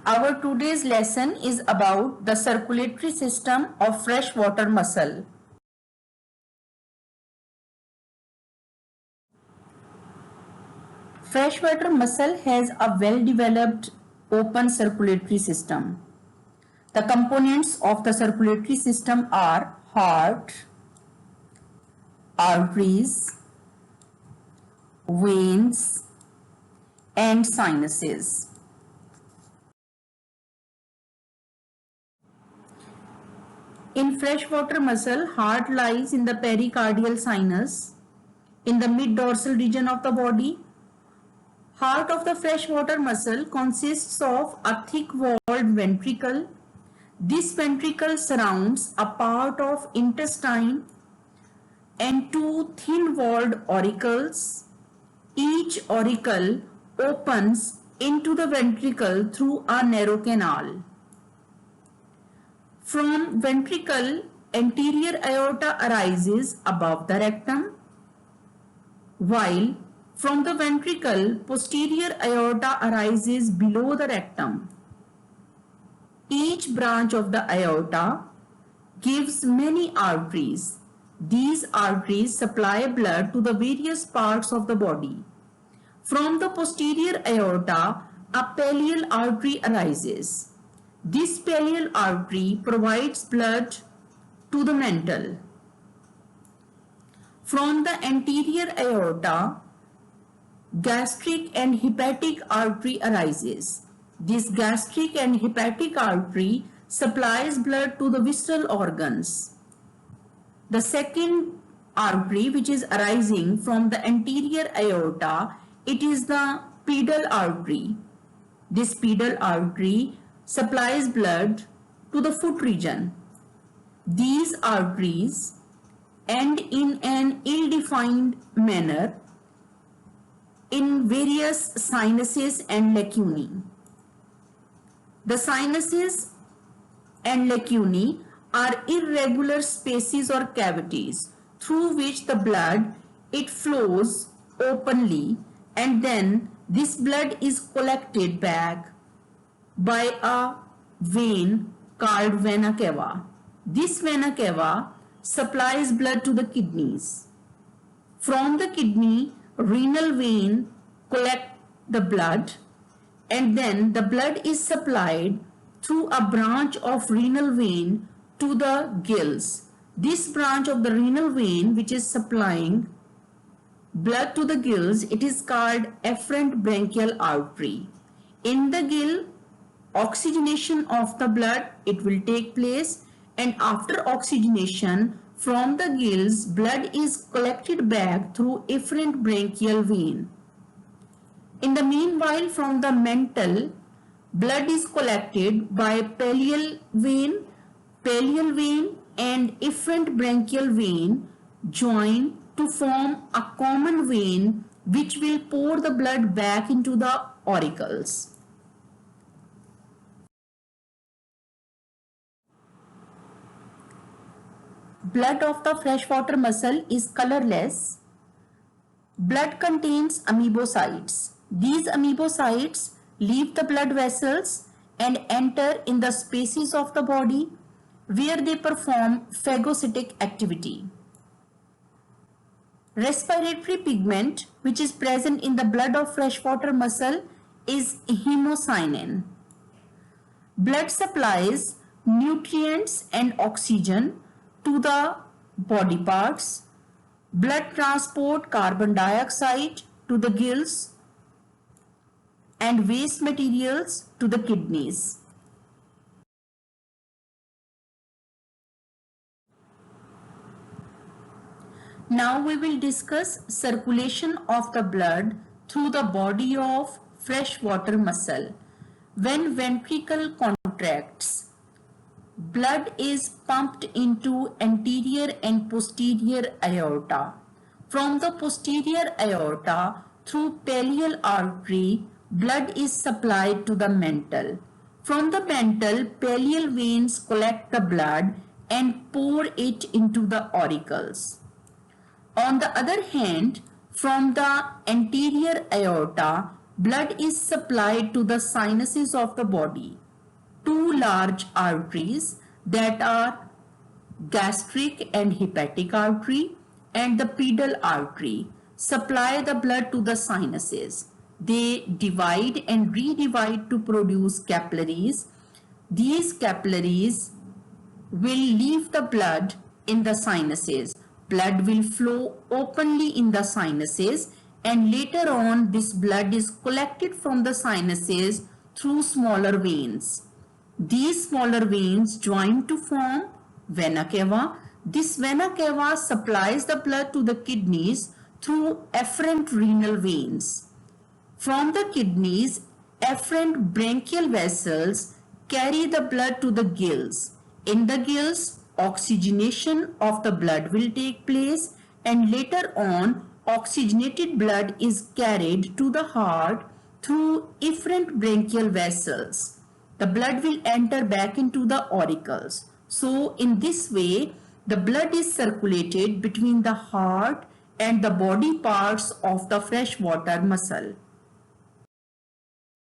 Our today's lesson is about the circulatory system of freshwater mussel. Freshwater mussel has a well-developed open circulatory system. The components of the circulatory system are heart, arteries, veins, and sinuses. In freshwater mussel, heart lies in the pericardial sinus in the mid-dorsal region of the body. Heart of the freshwater mussel consists of a thick-walled ventricle. This ventricle surrounds a part of intestine and two thin-walled auricles. Each auricle opens into the ventricle through a narrow canal. From ventricle, anterior aorta arises above the rectum, while from the ventricle, posterior aorta arises below the rectum. Each branch of the aorta gives many arteries. These arteries supply blood to the various parts of the body. From the posterior aorta, a pallial artery arises. This pallial artery provides blood to the mental. From the anterior aorta, gastric and hepatic artery arises. This gastric and hepatic artery supplies blood to the visceral organs. The second artery, which is arising from the anterior aorta, it is the pedal artery. This pedal artery supplies blood to the foot region. These arteries end in an ill-defined manner in various sinuses and lacunae. The sinuses and lacunae are irregular spaces or cavities through which the blood it flows openly, and then this blood is collected back by a vein called vena cava. This vena cava supplies blood to the kidneys. From the kidney, renal vein collect the blood, and then the blood is supplied through a branch of renal vein to the gills. This branch of the renal vein, which is supplying blood to the gills, it is called afferent branchial artery. In the gill, oxygenation of the blood it will take place, and after oxygenation from the gills, blood is collected back through afferent branchial vein. In the meanwhile, from the mental, blood is collected by pallial vein and afferent branchial vein join to form a common vein which will pour the blood back into the auricles. Blood of the freshwater mussel is colorless. Blood contains amoebocytes. These amoebocytes leave the blood vessels and enter in the spaces of the body where they perform phagocytic activity. Respiratory pigment, which is present in the blood of freshwater mussel, is hemocyanin. Blood supplies nutrients and oxygen to the body parts. Blood transport carbon dioxide to the gills and waste materials to the kidneys. Now we will discuss circulation of the blood through the body of freshwater mussel. When ventricle contracts, blood is pumped into anterior and posterior aorta. From the posterior aorta, through pallial artery, blood is supplied to the mental. From the mental, pallial veins collect the blood and pour it into the auricles. On the other hand, from the anterior aorta, blood is supplied to the sinuses of the body. Two large arteries, that are gastric and hepatic artery and the pedal artery, supply the blood to the sinuses. They divide and redivide to produce capillaries. These capillaries will leave the blood in the sinuses. Blood will flow openly in the sinuses, and later on this blood is collected from the sinuses through smaller veins. These smaller veins join to form vena cava. This vena cava supplies the blood to the kidneys through afferent renal veins. From the kidneys, afferent branchial vessels carry the blood to the gills. In the gills, oxygenation of the blood will take place, and later on, oxygenated blood is carried to the heart through efferent branchial vessels. The blood will enter back into the auricles. So, in this way, the blood is circulated between the heart and the body parts of the freshwater mussel.